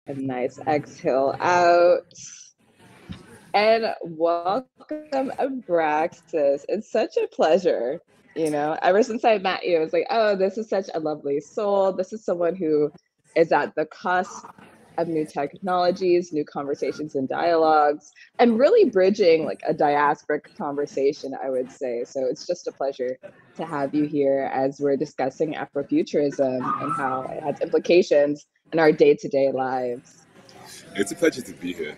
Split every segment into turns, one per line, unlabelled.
A nice exhale out. And welcome, Abraxas. It's such a pleasure. Ever since I met you, it's like, oh, this is such a lovely soul. This is someone who is at the cusp of new technologies, new conversations and dialogues, and really bridging like a diasporic conversation, I would say. So it's just a pleasure to have you here as we're discussing Afrofuturism and how it has implications in our day-to-day lives.
It's a pleasure to be here.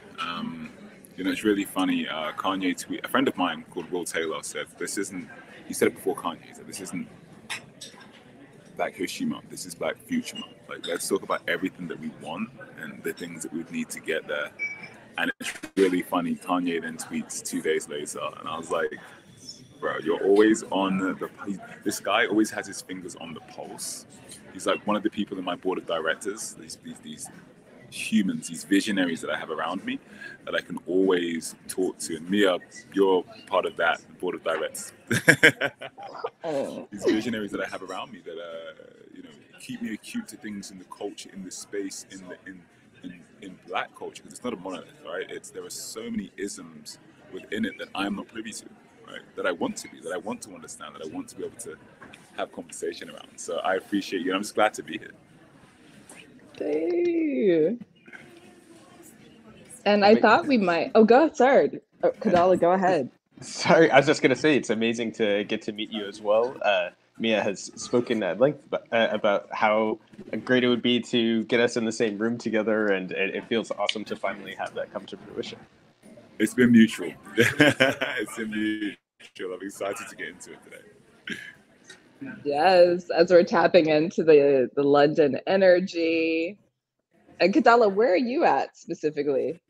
It's really funny. Kanye tweet, a friend of mine called Will Taylor said, "This isn't." He said it before Kanye. He said, "This isn't Black History Month. This is Black Future Month. Like, let's talk about everything that we want and the things that we need to get there." And it's really funny. Kanye then tweets 2 days later, and I was like, "Bro, you're always on this guy always has his fingers on the pulse. He's like one of the people in my board of directors. These humans, these visionaries that I have around me that I can always talk to. And Mia, you're part of that board of directors. These visionaries that I have around me that keep me acute to things in the culture, in the space, in Black culture, because it's not a monolith, right? There are so many isms within it that I'm not privy to, right? That I want to be, that I want to understand, that I want to be able to have conversation around. So I appreciate you, and I'm just glad to be here.
Hey. And I thought we might. Oh, sorry. Kadala, go ahead.
Sorry, I was just going to say it's amazing to get to meet you as well. Mia has spoken at length about how great it would be to get us in the same room together, and it feels awesome to finally have that come to fruition.
It's been mutual. It's been mutual. I'm excited to get into it today.
Yes, as we're tapping into the London energy. And Kadala, where are you at specifically?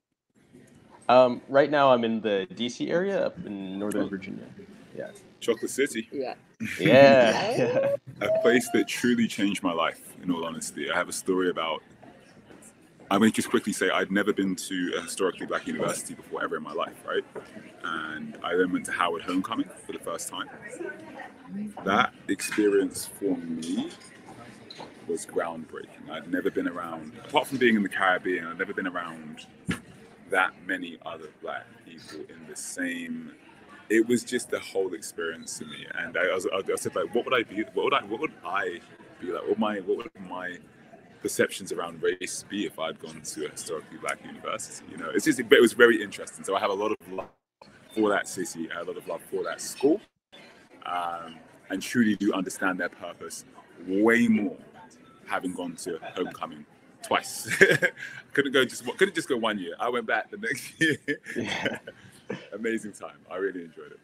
Right now I'm in the DC area up in Northern Virginia. Yeah.
Chocolate City.
Yeah.
Yeah.
A place that truly changed my life, in all honesty. I have a story about, I'm going to just quickly say I'd never been to a historically Black university before ever in my life, right? And I then went to Howard Homecoming for the first time. That experience for me was groundbreaking. I'd never been around, apart from being in the Caribbean, I'd never been around that many other Black people in the same. It was just the whole experience to me, and I said, like, what would I be? What would I be like? What would my perceptions around race be if I'd gone to a historically Black university? It was very interesting. So I have a lot of love for that city. I have a lot of love for that school. And truly do understand their purpose way more, having gone to Homecoming twice. couldn't just go 1 year. I went back the next year.
Yeah.
Amazing time. I really enjoyed it.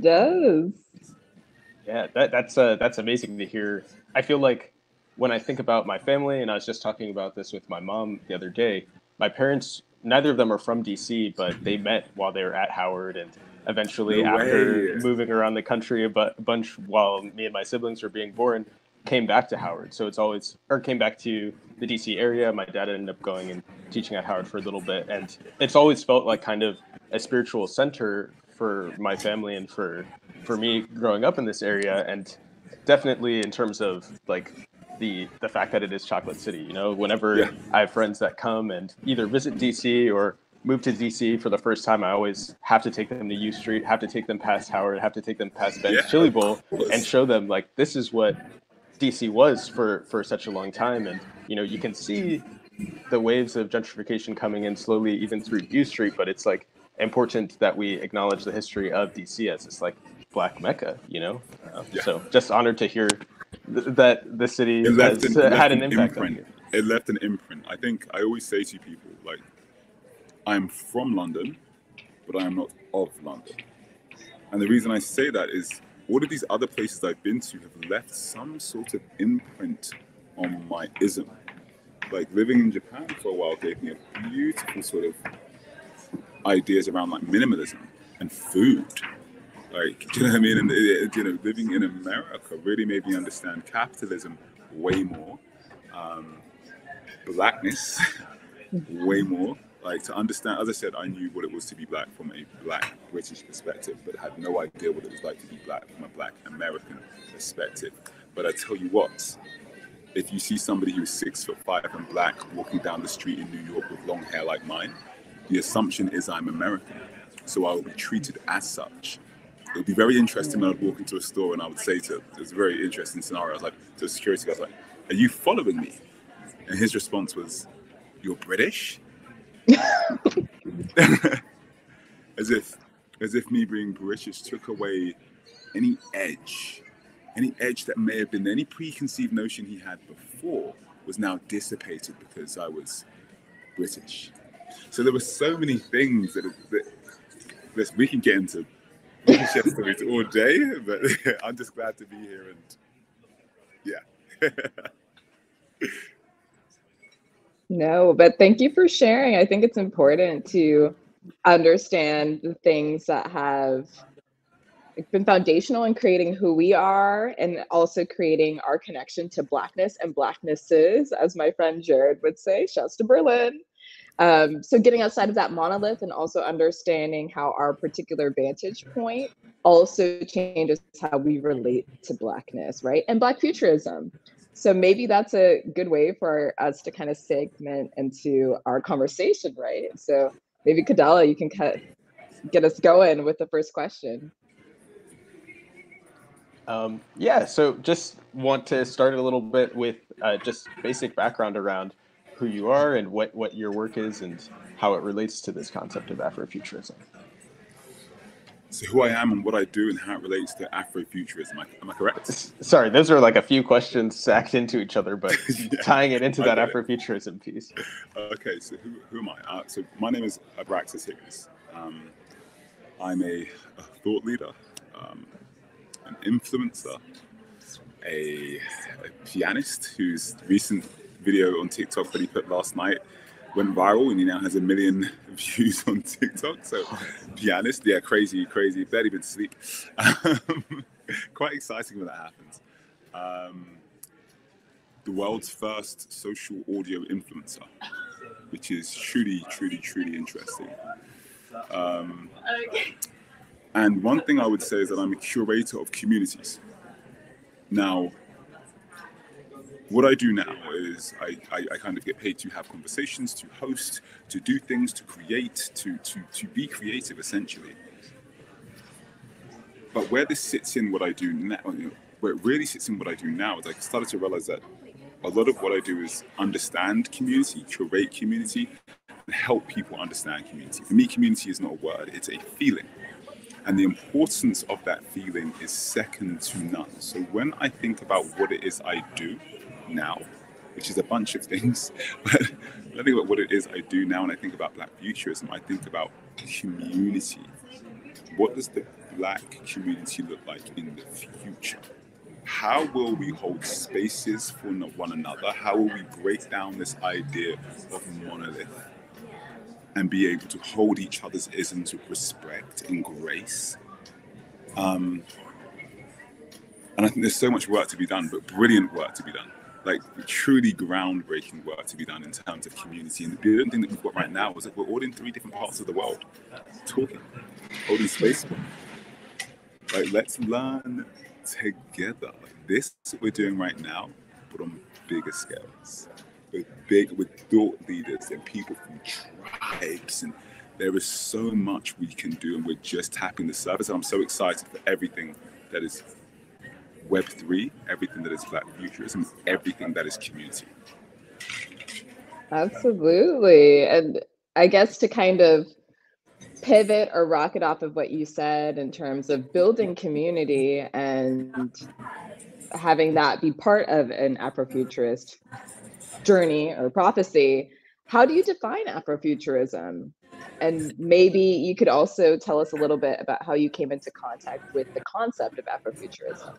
Yes.
Yeah, that's amazing to hear. I feel like when I think about my family, and I was just talking about this with my mom the other day, my parents, neither of them are from DC, but they met while they were at Howard, and eventually after moving around the country a bunch while me and my siblings were being born, came back to Howard. So came back to the DC area. My dad ended up going and teaching at Howard for a little bit. And it's always felt like kind of a spiritual center for my family and for me growing up in this area. And definitely in terms of like the fact that it is Chocolate City, whenever I have friends that come and either visit DC or move to DC for the first time, I always have to take them to U Street, have to take them past Howard, have to take them past Ben's Chili Bowl and show them like, this is what DC was for such a long time. And, you can see the waves of gentrification coming in slowly, even through U Street, but it's like important that we acknowledge the history of DC as this like Black Mecca, So just honored to hear that the city had an impact on you.
It left an imprint. I think I always say to people, like, I'm from London, but I am not of London. And the reason I say that is all of these other places I've been to have left some sort of imprint on my ism. Like living in Japan for a while gave me a beautiful sort of ideas around like minimalism and food. Like, do you know what I mean? And living in America really made me understand capitalism way more, Blackness way more. Like, to understand, as I said, I knew what it was to be Black from a Black British perspective, but I had no idea what it was like to be Black from a Black American perspective. But I tell you what, if you see somebody who's 6'5" and black walking down the street in New York with long hair like mine, the assumption is I'm American. So I will be treated as such. It would be very interesting when I'd walk into a store and I would say to, it was a very interesting scenario, I was like, to the security guy, I was like, are you following me? And his response was, you're British? as if me being British took away any edge that may have been any preconceived notion he had before was now dissipated because I was British. So there were so many things that we can get into share stories all day, but I'm just glad to be here and yeah.
No, but thank you for sharing. I think it's important to understand the things that have been foundational in creating who we are and also creating our connection to Blackness and Blacknesses, as my friend Jared would say. Shouts to Berlin. So getting outside of that monolith and also understanding how our particular vantage point also changes how we relate to Blackness, right? And Black futurism. So maybe that's a good way for us to kind of segment into our conversation, right? So maybe Kadala, you can get us going with the first question.
Yeah, so just want to start a little bit with just basic background around who you are and what your work is and how it relates to this concept of Afrofuturism.
So who I am and what I do and how it relates to Afrofuturism, am I correct?
Sorry, those are like a few questions sacked into each other, but yeah, tying it into that Afrofuturism piece.
Okay, so who am I? So my name is Abraxas Higgins. I'm a thought leader, an influencer, a pianist whose recent video on TikTok that he put last night went viral and he now has 1 million views on TikTok. So pianist, yeah, crazy, barely been to sleep. Quite exciting when that happens. The world's first social audio influencer, which is truly interesting. And one thing I would say is that I'm a curator of communities. Now, what I do now is I kind of get paid to have conversations, to host, to do things, to create, to be creative, essentially. But where this sits in what I do now, where it really sits in what I do now is I started to realize that a lot of what I do is understand community, curate community, and help people understand community. For me, community is not a word, it's a feeling. And the importance of that feeling is second to none. So when I think about what it is I do now, which is a bunch of things, but when I think about what it is I do now and I think about Black futurism, I think about community. What does the Black community look like in the future? How will we hold spaces for one another? How will we break down this idea of monolith and be able to hold each other's isms with respect and grace? And I think there's so much work to be done, but brilliant work to be done. Like truly groundbreaking work to be done in terms of community. And the brilliant thing that we've got right now is that we're all in 3 different parts of the world talking, holding space. Like, let's learn together. Like this we're doing right now, but on bigger scales. With thought leaders and people from tribes, and there is so much we can do, and we're just tapping the surface. And I'm so excited for everything that is Web3, everything that is Black futurism, everything that is community.
Absolutely. And I guess to kind of pivot or rocket off of what you said in terms of building community and having that be part of an Afrofuturist journey or prophecy, how do you define Afrofuturism? And maybe you could also tell us a little bit about how you came into contact with the concept of Afrofuturism.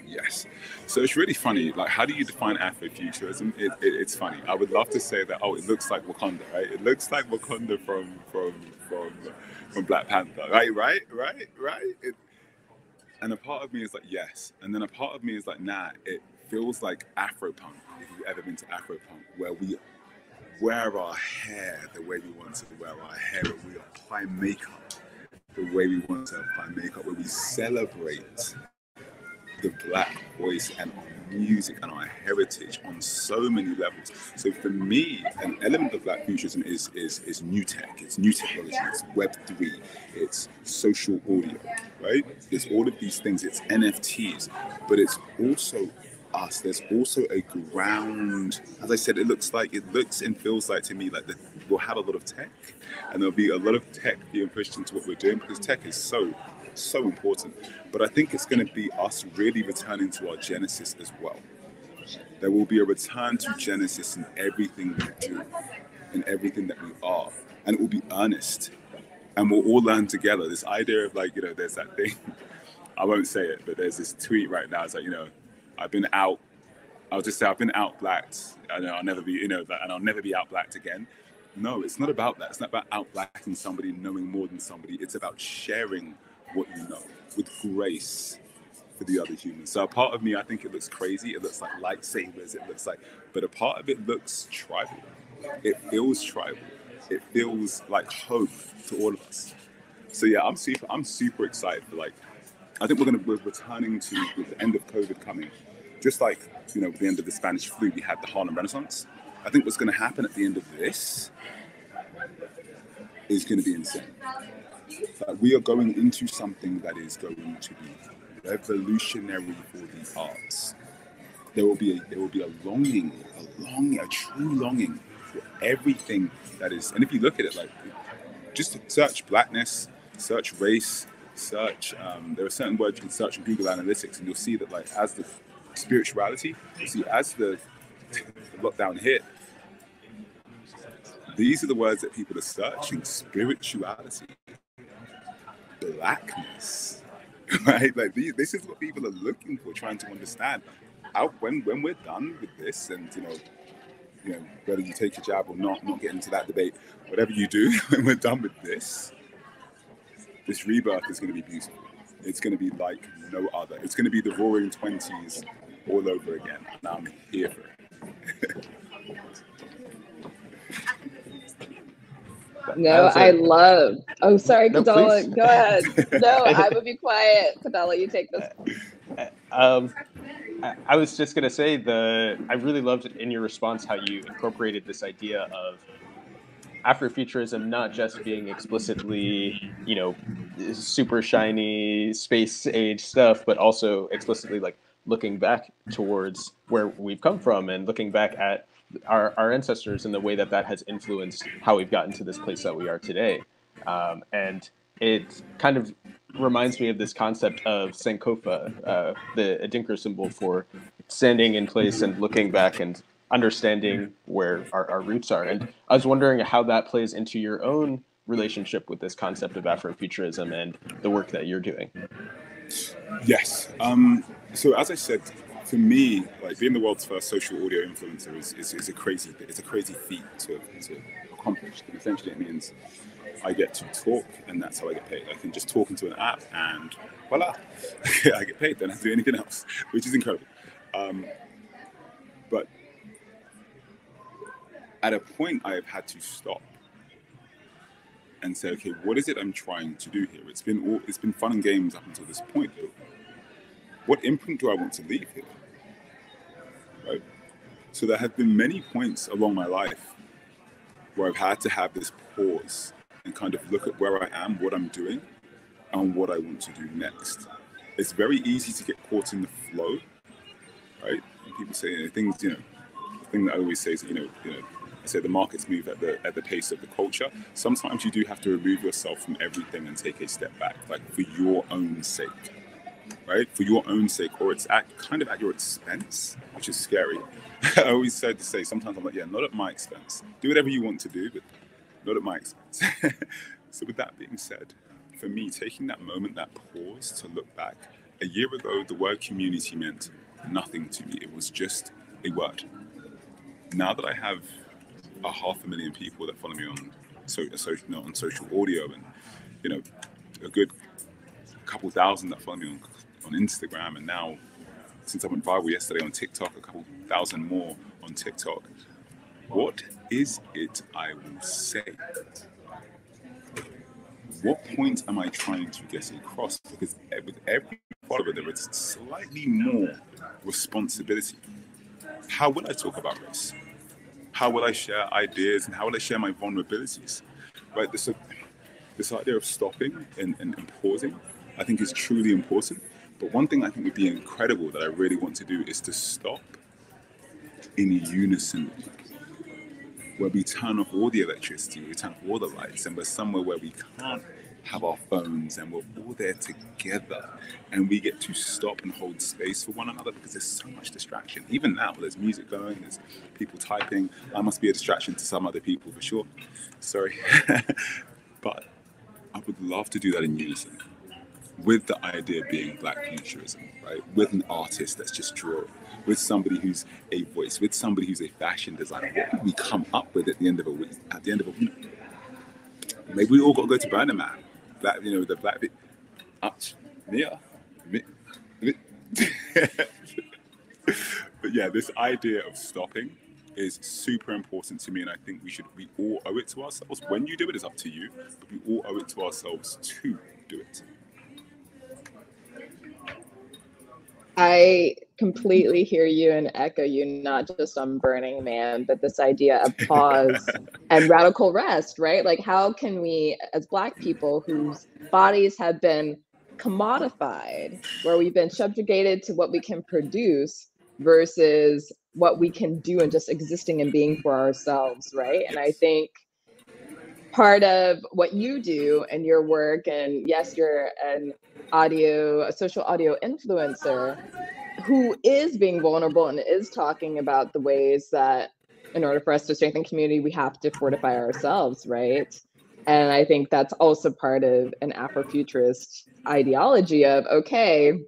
Yes. So it's really funny. Like, how do you define Afrofuturism? It's funny. I would love to say that, oh, it looks like Wakanda, right? It looks like Wakanda from Black Panther, right? And a part of me is like, yes. And then a part of me is like, nah, it feels like Afropunk, if you've ever been to Afropunk, where we wear our hair the way we want to wear our hair, where we apply makeup the way we want to apply makeup, where we celebrate the Black voice and our music and our heritage on so many levels. So for me, an element of Black futurism is new tech, it's new technology, it's Web3, it's social audio, right? There's all of these things, it's NFTs, but it's also us. There's also a ground, as I said, it looks and feels like to me like we'll have a lot of tech, and there'll be a lot of tech being pushed into what we're doing, because tech is so important. But I think it's going to be us really returning to our genesis as well. There will be a return to genesis in everything we do, in everything that we are, and it will be earnest, and we'll all learn together. This idea of like, there's that thing, I won't say it, but there's this tweet right now. It's like, I'll just say I've been out blacked, and I'll never be, and I'll never be out blacked again. No, it's not about that. It's not about out blacking somebody, knowing more than somebody. It's about sharing what you know with grace for the other humans. So a part of me, I think it looks crazy. It looks like lightsabers. It looks like, but a part of it looks tribal. It feels tribal. It feels like hope to all of us. So yeah, I'm super excited for I think we're returning to, with the end of COVID coming, just like, with the end of the Spanish flu, we had the Harlem Renaissance. I think what's going to happen at the end of this is going to be insane. We are going into something that is going to be revolutionary for the arts. There will be a longing, a true longing for everything that is. And if you look at it, just search blackness, search race, search. There are certain words you can search in Google Analytics, and you'll see that as the spirituality, as the lockdown hit, these are the words that people are searching: spirituality, blackness, right? This is what people are looking for, trying to understand. When we're done with this, and whether you take your jab or not get into that debate, whatever you do, when we're done with this rebirth is going to be beautiful. It's going to be like no other. It's going to be the Roaring 20s all over again, and I'm here for it.
I love. Oh, sorry,
No,
Kadala.
please.
Go ahead. No, I would be quiet. Kadala, you take this.
I was just gonna say I really loved in your response how you incorporated this idea of Afrofuturism not just being explicitly, super shiny space age stuff, but also explicitly looking back towards where we've come from and looking back at our ancestors and the way that has influenced how we've gotten to this place that we are today. And it kind of reminds me of this concept of Sankofa, the Adinkra symbol for standing in place and looking back and understanding where our roots are. And I was wondering how that plays into your own relationship with this concept of Afrofuturism and the work that you're doing.
Yes. So as I said, for me, being the world's first social audio influencer is a crazy feat to accomplish. And essentially, it means I get to talk, and that's how I get paid. I can just talk into an app, and voila, I get paid. Don't have to do anything else, which is incredible. But at a point, I have had to stop and say, okay, what is it I'm trying to do here? It's been fun and games up until this point, but what imprint do I want to leave here? Right? So there have been many points along my life where I've had to have this pause and kind of look at where I am, what I'm doing, and what I want to do next. It's very easy to get caught in the flow, right? And people say things, the thing that I always say is, I say the markets move at the pace of the culture. Sometimes you do have to remove yourself from everything and take a step back, for your own sake, right? For your own sake, or it's kind of at your expense, which is scary. I always said to say, sometimes I'm like, yeah, not at my expense. Do whatever you want to do, but not at my expense. So with that being said, for me, taking that moment, that pause to look back, a year ago, the word community meant nothing to me. It was just a word. Now that I have 500,000 people that follow me on social audio, and a good couple thousand that follow me on Instagram, and now since I went viral yesterday on TikTok, a couple thousand more on TikTok. What is it I will say? What point am I trying to get across? Because with everything follow it, there is slightly more responsibility. How will I talk about race? How will I share ideas, and how will I share my vulnerabilities? Right, this idea of stopping and pausing, I think, is truly important. But one thing I think would be incredible that I really want to do is to stop in unison, where we turn off all the electricity, we turn off all the lights, and we're somewhere where we can't have our phones, and we're all there together, and we get to stop and hold space for one another, because there's so much distraction. Even now, there's music going, there's people typing. I must be a distraction to some other people for sure. Sorry. But I would love to do that in unison, with the idea being Black Futurism, right? With an artist that's just drawing, with somebody who's a voice, with somebody who's a fashion designer. What would we come up with at the end of a week? At the end of a week, maybe we all got to go to Burning Man. Black, the Black bit. But yeah, this idea of stopping is super important to me, and I think we all owe it to ourselves. When you do it, it's up to you, but we all owe it to ourselves to do it.
I completely hear you and echo you, not just on Burning Man, but this idea of pause and radical rest, right? Like, how can we, as Black people whose bodies have been commodified, where we've been subjugated to what we can produce versus what we can do and just existing and being for ourselves, right? And I think part of what you do and your work, and yes, you're a social audio influencer who is being vulnerable and is talking about the ways that in order for us to strengthen community, we have to fortify ourselves, right? And I think that's also part of an Afrofuturist ideology of, okay,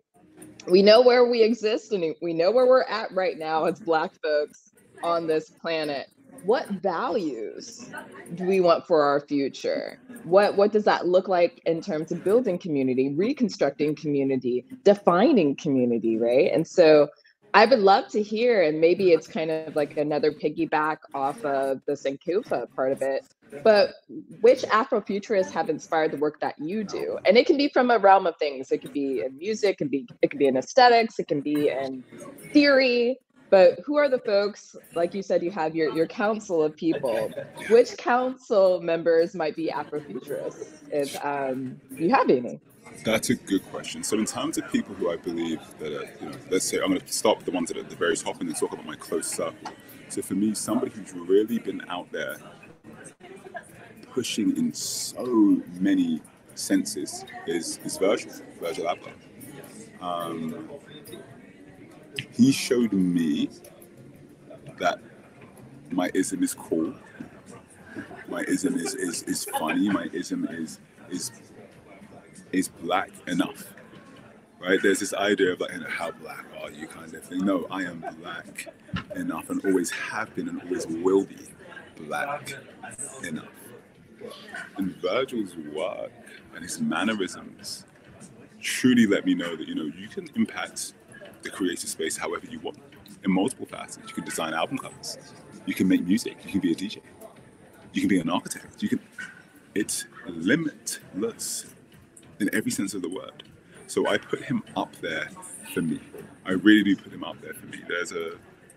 we know where we exist and we know where we're at right now as Black folks on this planet. What values do we want for our future? What does that look like in terms of building community, reconstructing community, defining community, right? And so I would love to hear, and maybe it's kind of like another piggyback off of the Sankofa part of it, but which Afrofuturists have inspired the work that you do? And it can be from a realm of things. It could be in music, it could be in aesthetics, it can be in theory. But who are the folks, like you said, you have your council of people. Which council members might be Afrofuturists, if you have any?
That's a good question. So in terms of people who I believe that are, let's say, I'm going to start with the ones that are at the very top and then talk about my close circle. So for me, somebody who's really been out there pushing in so many senses is Virgil Abloh. He showed me that my ism is cool, my ism is funny, my ism is Black enough, right? There's this idea of like, how Black are you kind of thing. No, I am Black enough, and always have been and always will be Black enough. And Virgil's work and his mannerisms truly let me know that, you can impact the creative space however you want, in multiple facets. You can design album covers, you can make music, you can be a DJ, you can be an architect, it's limitless in every sense of the word. So I put him up there for me. I really do put him up there for me. There's a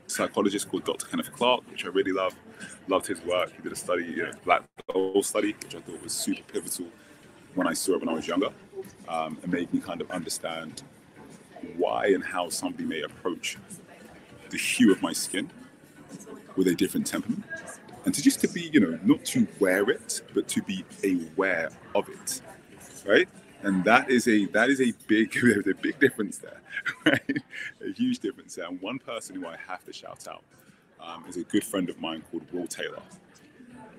psychologist called Dr. Kenneth Clark, which I really loved his work. He did a study, Black Hole study, which I thought was super pivotal when I saw it when I was younger. It made me kind of understand why and how somebody may approach the hue of my skin with a different temperament, and to be, not to wear it, but to be aware of it, right? And that is a big, there's a big difference there, right? A huge difference there. And one person who I have to shout out is a good friend of mine called Will Taylor.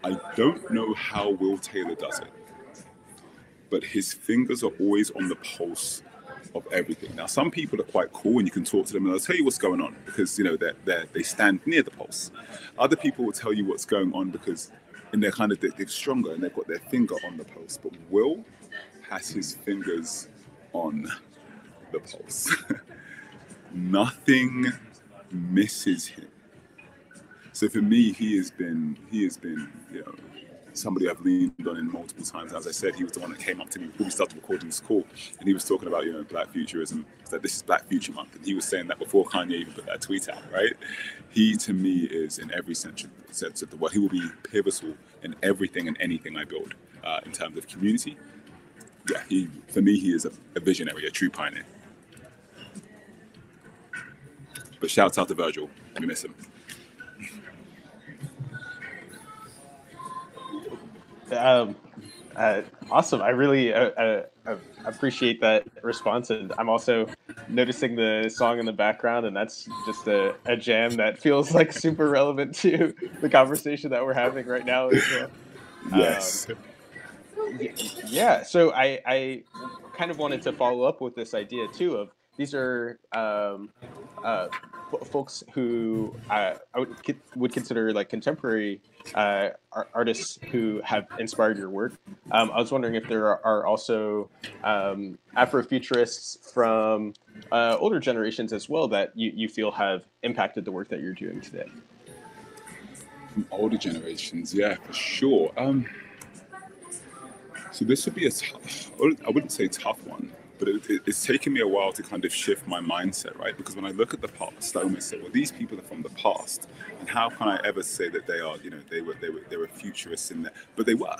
I don't know how Will Taylor does it, but his fingers are always on the pulse of everything. Now, some people are quite cool and you can talk to them and they'll tell you what's going on because, they stand near the pulse. Other people will tell you what's going on because they're stronger and they've got their finger on the pulse. But Will has his fingers on the pulse. Nothing misses him. So for me, he has been, somebody I've leaned on in multiple times. As I said, he was the one that came up to me before we started recording this call, and he was talking about, Black futurism. It's like, this is Black Future Month, and he was saying that before Kanye even put that tweet out, right? He, to me, is in every sense of the word. He will be pivotal in everything and anything I build in terms of community. Yeah, for me, he is a visionary, a true pioneer. But shouts out to Virgil. We miss him.
Awesome. I really appreciate that response, and I'm also noticing the song in the background, and that's just a jam that feels like super relevant to the conversation that we're having right now as well.
Yes.
Yeah. So I kind of wanted to follow up with this idea too of these are folks who I would consider like contemporary artists who have inspired your work. I was wondering if there are also Afrofuturists from older generations as well that you feel have impacted the work that you're doing today.
From older generations, yeah, for sure. So this would be I wouldn't say tough one, but it's taken me a while to kind of shift my mindset, right? Because when I look at the past, I almost say, well, these people are from the past, and how can I ever say that they are, they were futurists in there? But they were.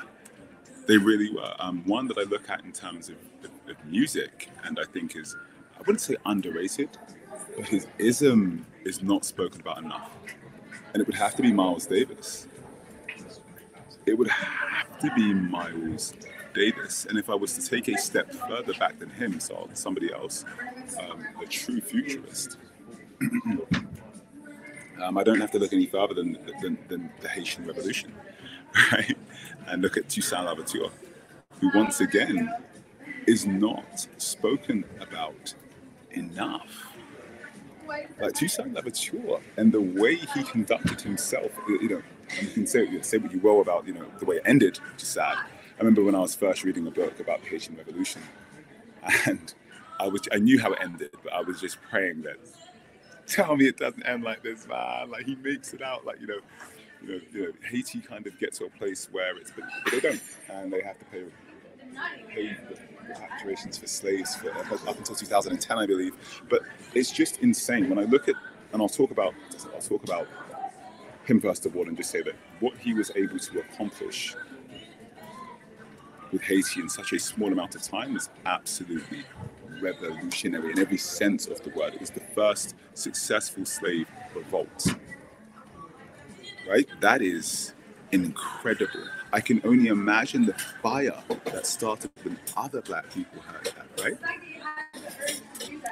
They really were. One that I look at in terms of music, and I think is, I wouldn't say underrated, but his ism is not spoken about enough. And it would have to be Miles Davis. It would have to be Miles Davis. And if I was to take a step further back than him, so somebody else, a true futurist, I don't have to look any further than the Haitian Revolution, right? And look at Toussaint Louverture, who once again is not spoken about enough. Like Toussaint Louverture and the way he conducted himself, you can say what you will about, the way it ended, which is sad. I remember when I was first reading a book about the Haitian Revolution, and I knew how it ended, but I was just praying that, tell me it doesn't end like this, man. Like, he makes it out like, Haiti kind of gets to a place where but they don't, and they have to pay reparations for slaves up until 2010, I believe. But it's just insane when I look at, and I'll talk about him first of all, and just say that what he was able to accomplish with Haiti in such a small amount of time is absolutely revolutionary in every sense of the word. It was the first successful slave revolt, right? That is incredible. I can only imagine the fire that started when other Black people heard that, right?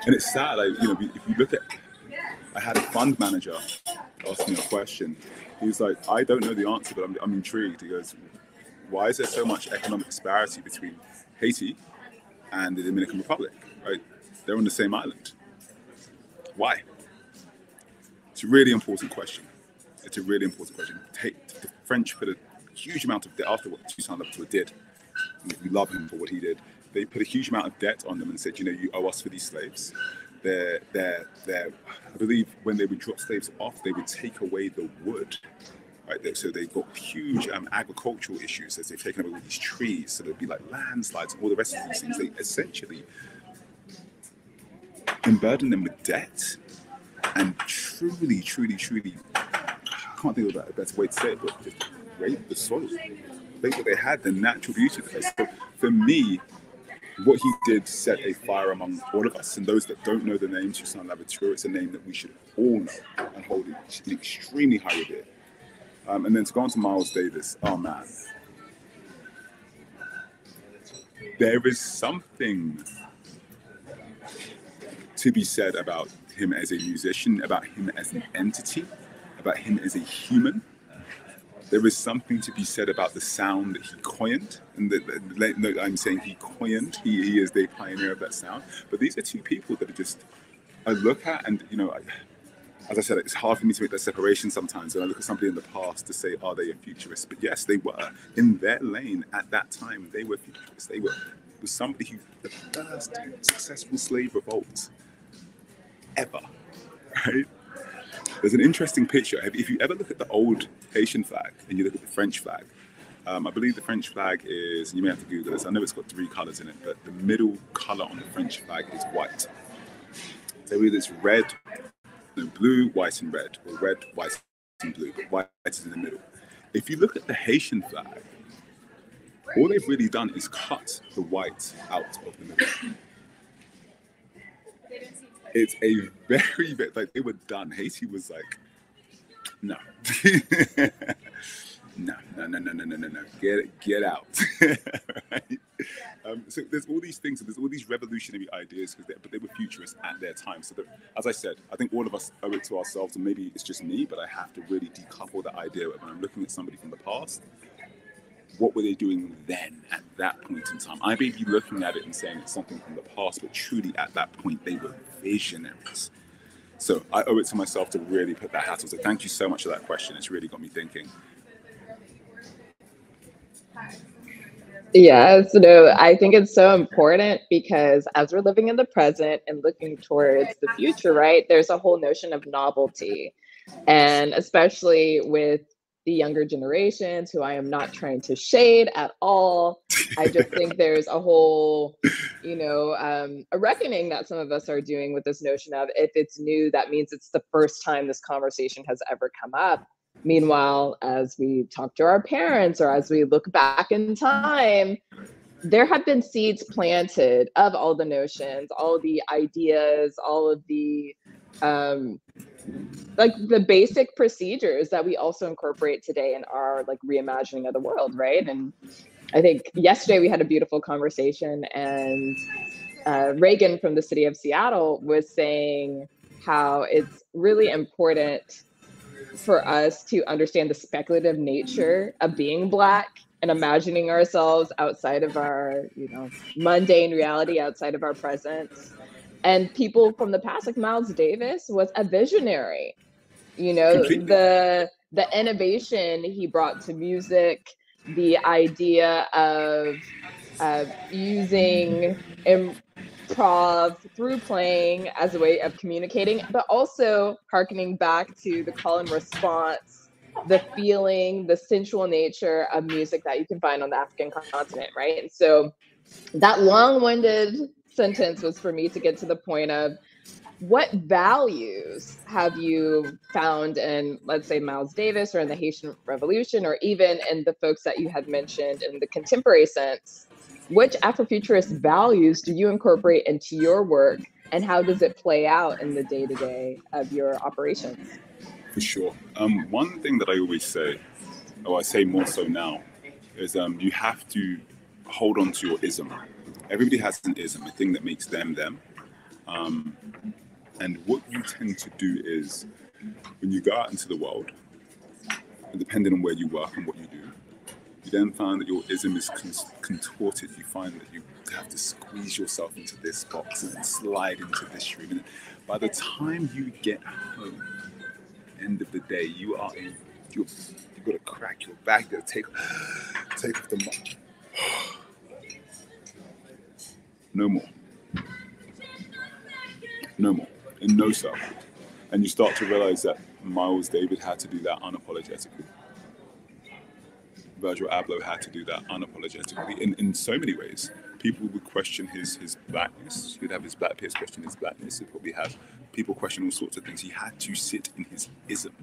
And it's sad, if you look at, I had a fund manager ask me a question. He was like, I don't know the answer, but I'm intrigued. He goes, why is there so much economic disparity between Haiti and the Dominican Republic, right? They're on the same island. Why? It's a really important question. The French put a huge amount of debt after what Toussaint Louverture did. We love him for what he did. They put a huge amount of debt on them and said, you owe us for these slaves. I believe when they would drop slaves off, they would take away the wood. Right, so they've got huge agricultural issues as they've taken away all these trees. So there'd be like landslides and all the rest of these things. They essentially unburden them with debt and truly, I can't think of a better way to say it, but just rape the soil. They had the natural beauty of it. So for me, what he did set a fire among all of us. And those that don't know the name Toussaint Louverture, it's a name that we should all know and hold in extremely high regard. And then to go on to Miles Davis, oh man. There is something to be said about him as a musician, about him as an entity, about him as a human. There is something to be said about the sound that he coined. And I'm saying he coined, he is the pioneer of that sound. But these are two people that are just, I look at and, as I said, it's hard for me to make that separation sometimes. And I look at somebody in the past to say, are they a futurist? But yes, they were. In their lane at that time, they were futurists. It was somebody who, the first successful slave revolt ever, right? There's an interesting picture. If you ever look at the old Haitian flag and you look at the French flag, I believe the French flag is, and you may have to Google this, I know it's got 3 colors in it, but the middle color on the French flag is white. So either it's red, no, blue, white, and red, or red, white, and blue, but white is in the middle. If you look at the Haitian flag, all they've really done is cut the white out of the middle. It's a very, like, they were done. Haiti was like, no. No. Get out. Right? So there's all these things, and there's all these revolutionary ideas, but they were futurists at their time. So as I said, I think all of us owe it to ourselves, and maybe it's just me, but I have to really decouple the idea of when I'm looking at somebody from the past, what were they doing then at that point in time? I may be looking at it and saying it's something from the past, but truly at that point, they were visionaries. So I owe it to myself to really put that hat on. So thank you so much for that question. It's really got me thinking.
Yes, no, I think it's so important because as we're living in the present and looking towards the future, right, there's a whole notion of novelty. And especially with the younger generations, who I am not trying to shade at all, I just think there's a whole, a reckoning that some of us are doing with this notion of, if it's new, that means it's the first time this conversation has ever come up. Meanwhile, as we talk to our parents or as we look back in time, there have been seeds planted of all the notions, all the ideas, all of the like the basic procedures that we also incorporate today in our like reimagining of the world, right? And I think yesterday we had a beautiful conversation, and Reagan from the city of Seattle was saying how it's really important for us to understand the speculative nature of being Black and imagining ourselves outside of our, mundane reality, outside of our presence. And people from the past, like Miles Davis, was a visionary. The innovation he brought to music, the idea of using improv through playing as a way of communicating, but also harkening back to the call and response, the feeling, the sensual nature of music that you can find on the African continent, right? And so that long-winded sentence was for me to get to the point of, what values have you found in, let's say, Miles Davis or in the Haitian Revolution, or even in the folks that you had mentioned in the contemporary sense? Which Afrofuturist values do you incorporate into your work, and how does it play out in the day-to-day of your operations?
For sure. One thing that I always say, or I say more so now, is you have to hold on to your ism. Everybody has an ism, a thing that makes them them. And what you tend to do is, when you go out into the world, and depending on where you work and what you do, you then find that your ism is contorted. You find that you have to squeeze yourself into this box and slide into this room. And by the time you get home, end of the day, you've got to crack your back, you got to take off the mask. No more. No more. And no self. And you start to realize that Miles Davis had to do that unapologetically. Virgil Abloh had to do that unapologetically. In so many ways, people would question his blackness. He'd have his black peers question his blackness. He'd probably have people question all sorts of things. He had to sit in his ism.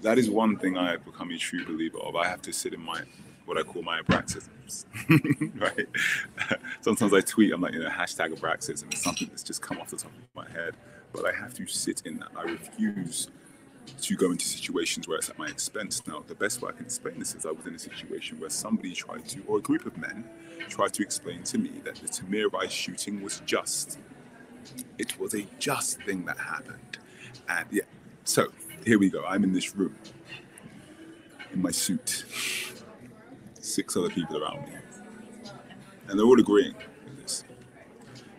That is one thing I have become a true believer of. I have to sit in what I call my Abraxas, right? Sometimes I tweet, I'm like, hashtag Abraxas, and it's something that's just come off the top of my head. But I have to sit in that. I refuse to go into situations where it's at my expense. Now, the best way I can explain this is I was in a situation where somebody tried to, or a group of men tried to explain to me that the Tamir Rice shooting was just. It was a just thing that happened. And yeah, so here we go. I'm in this room in my suit. 6 other people around me. And they're all agreeing with this.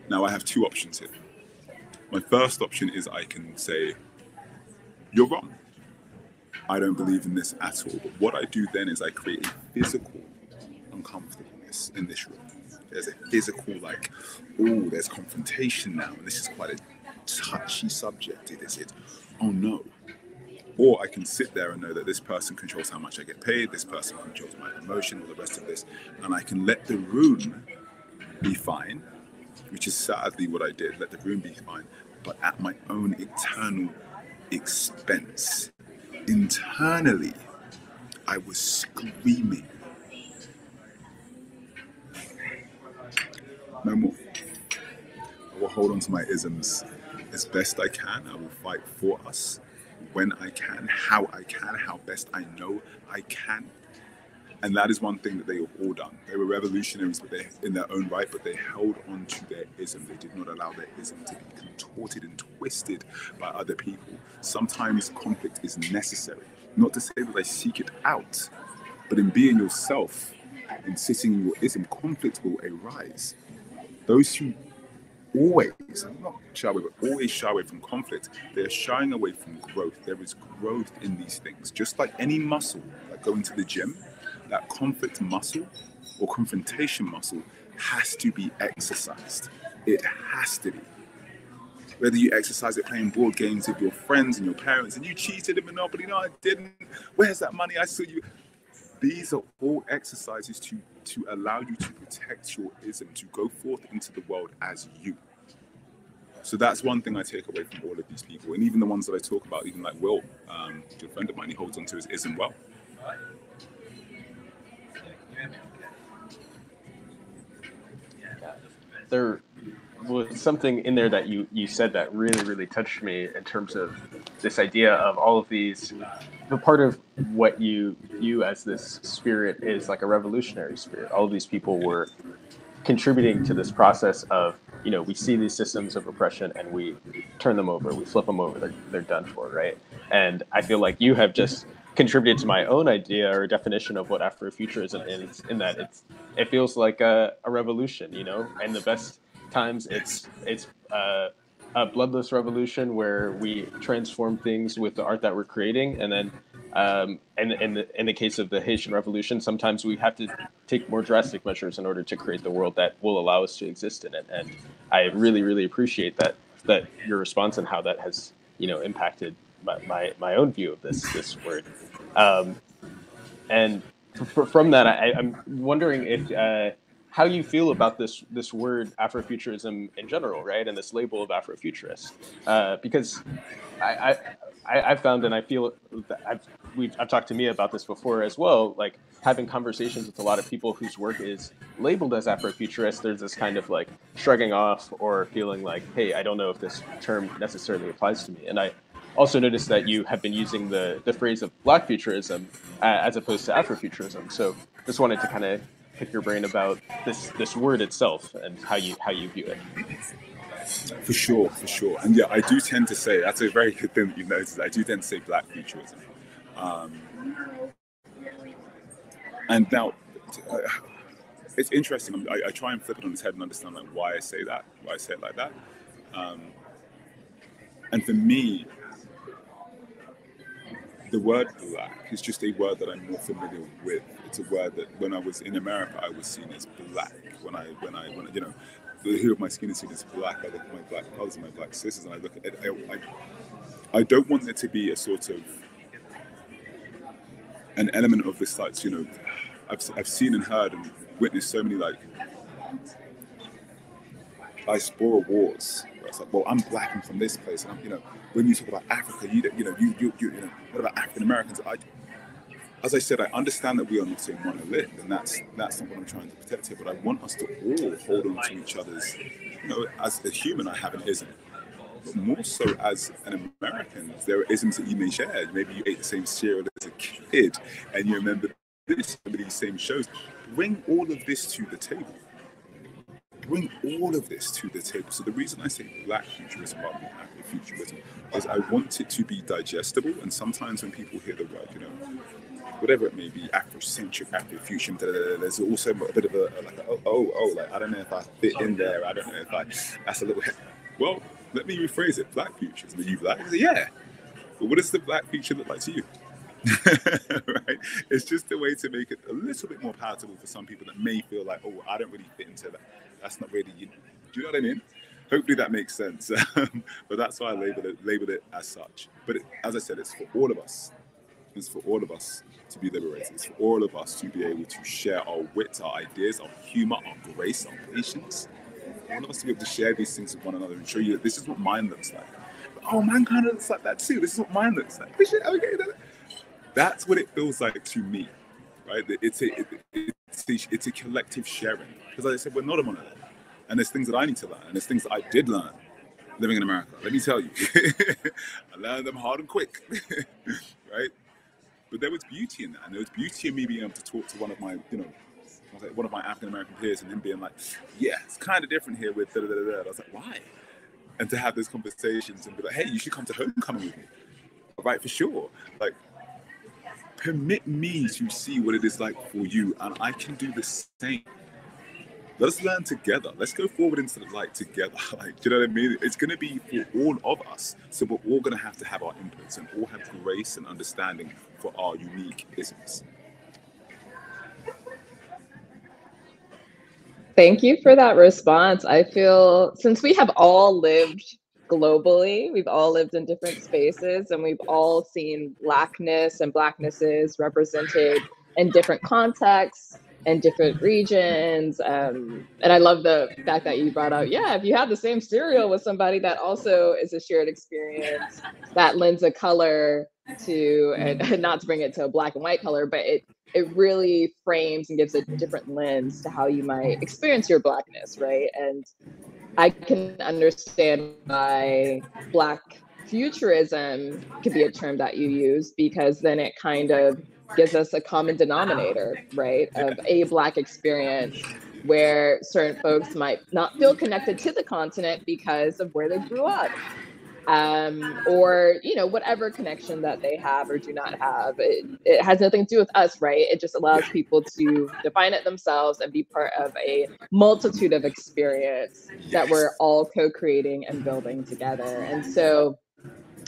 Now I have 2 options here. My first option is I can say, you're wrong. I don't believe in this at all. But what I do then is I create a physical uncomfortableness in this room. There's a physical there's confrontation now. And this is quite a touchy subject. Oh no. Or I can sit there and know that this person controls how much I get paid, this person controls my promotion, all the rest of this, and I can let the room be fine, which is sadly what I did, let the room be fine, but at my own internal expense. Internally, I was screaming, no more. I will hold on to my isms as best I can. I will fight for us when I can, how best I know I can. And that is one thing that they have all done. They were revolutionaries, but they, in their own right, but they held on to their ism. They did not allow their ism to be contorted and twisted by other people. Sometimes conflict is necessary. Not to say that I seek it out, but in being yourself, in sitting in your ism, conflict will arise. Those who always, not shy away, but always shy away from conflict, they're shying away from growth. There is growth in these things. Just like any muscle, like going to the gym, that conflict muscle or confrontation muscle has to be exercised. It has to be. Whether you exercise it playing board games with your friends and your parents, and you cheated in Monopoly, no, I didn't. Where's that money? I saw you. These are all exercises to allow you to protect your ism, to go forth into the world as you. So that's one thing I take away from all of these people. And even the ones that I talk about, even like Will, a good friend of mine, he holds on to his ism well.
There was something in there that you said that really, really touched me in terms of this idea of all of these. The part of what you as this spirit is like a revolutionary spirit. All of these people were contributing to this process of, you know, we see these systems of oppression and we turn them over, we flip them over, they're done for, right? And I feel like you have just contributed to my own idea or definition of what Afrofuturism is, in that it feels like a revolution, you know, and the best times it's a bloodless revolution where we transform things with the art that we're creating, and then in the case of the Haitian Revolution, sometimes we have to take more drastic measures in order to create the world that will allow us to exist in it. And I really, really appreciate that your response and how that has, you know, impacted my own view of this word. And from that, I'm wondering if how you feel about this word Afrofuturism in general, right, and this label of Afrofuturist, because I've found, and I feel that I've talked to Mia about this before as well, like having conversations with a lot of people whose work is labeled as Afrofuturist, there's this kind of like shrugging off or feeling like, hey, I don't know if this term necessarily applies to me. And I also noticed that you have been using the phrase of Black futurism as opposed to Afrofuturism. So just wanted to kind of pick your brain about this word itself and how you view it.
For sure. And yeah, I do tend to say, that's a very good thing that you've noticed, I do tend to say Black futurism. And now, it's interesting, I try and flip it on its head and understand like why I say it like that. And for me, the word Black is just a word that I'm more familiar with. It's a word that when I was in America, I was seen as Black. When I you know, the hue of my skin is seen as Black. I look at my Black brothers and my Black sisters, and I look at it. I don't want there to be a sort of an element of this, like, you know, I've seen and heard and witnessed so many like diaspora wars. Where it's like, well, I'm Black and from this place, and I'm, you know, when you talk about Africa, you know, what about African Americans? As I said, I understand that we are not a monolith, and that's not what I'm trying to protect here. But I want us to all hold on to each other's, you know, as a human, I have an ism, but more so as an American, there are isms that you may share. Maybe you ate the same cereal as a kid, and you remember these same shows. Bring all of this to the table. Bring all of this to the table. So the reason I say Black futurism rather than Afrofuturism is I want it to be digestible. And sometimes when people hear the word, you know, whatever it may be, Afrocentric, Afrofuturism, there's also a bit of a like, I don't know if I fit in there. I don't know if that's a little, well, let me rephrase it. Black futurism. Are you Black? I say, yeah. But what does the Black future look like to you? Right? It's just a way to make it a little bit more palatable for some people that may feel like, oh, I don't really fit into that. That's not really, you know, do you know what I mean? Hopefully that makes sense. But that's why I labeled it as such. But as I said, it's for all of us. It's for all of us to be liberated. It's for all of us to be able to share our wit, our ideas, our humor, our grace, our patience. All of us to be able to share these things with one another and show you that this is what mine looks like. Oh, mine kind of looks like that too. This is what mine looks like. That's what it feels like to me, right? It's a collective sharing. Because like I said, we're not a monolith. And there's things that I need to learn. And there's things that I did learn living in America. Let me tell you. I learned them hard and quick, right? But there was beauty in that. And there was beauty in me being able to talk to one of my, one of my African-American peers and him being like, yeah, it's kind of different here with da-da-da-da. I was like, why? And to have those conversations and be like, hey, you should come to homecoming with me. Right, for sure. Like, permit me to see what it is like for you, and I can do the same. Let's learn together. Let's go forward into the light together. Like, do you know what I mean? It's going to be for all of us. So we're all going to have our inputs and all have grace and understanding for our unique isms.
Thank you for that response. I feel since we have all lived globally, we've all lived in different spaces, and we've all seen Blackness and Blacknesses represented in different contexts and different regions. And I love the fact that you brought out, yeah, if you have the same cereal with somebody, that also is a shared experience that lends a color to, and not to bring it to a black and white color, but it really frames and gives a different lens to how you might experience your Blackness, right? And I can understand why Black futurism could be a term that you use, because then it kind of gives us a common denominator, right? Of a Black experience where certain folks might not feel connected to the continent because of where they grew up. Or, whatever connection that they have or do not have. It has nothing to do with us, right? It just allows people to define it themselves and be part of a multitude of experience that we're all co-creating and building together. And so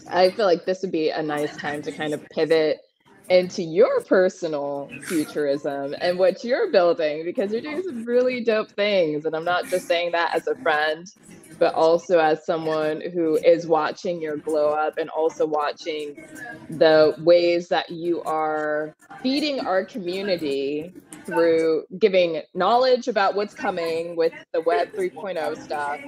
I feel like this would be a nice time to kind of pivot into your personal futurism and what you're building, because you're doing some really dope things. And I'm not just saying that as a friend, but also as someone who is watching your glow up and also watching the ways that you are feeding our community through giving knowledge about what's coming with the Web 3.0 stuff,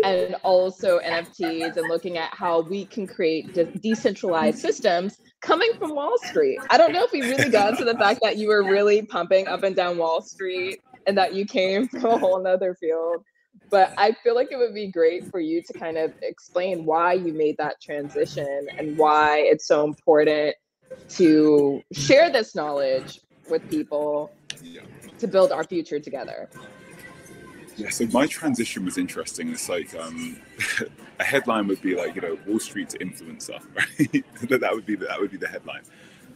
and also NFTs, and looking at how we can create decentralized systems coming from Wall Street. I don't know if we really got into the fact that you were really pumping up and down Wall Street and that you came from a whole nother field. But I feel like it would be great for you to kind of explain why you made that transition and why it's so important to share this knowledge with people to build our future together.
Yeah, so my transition was interesting. It's like a headline would be like, Wall Street to influencer, right? that would be the headline.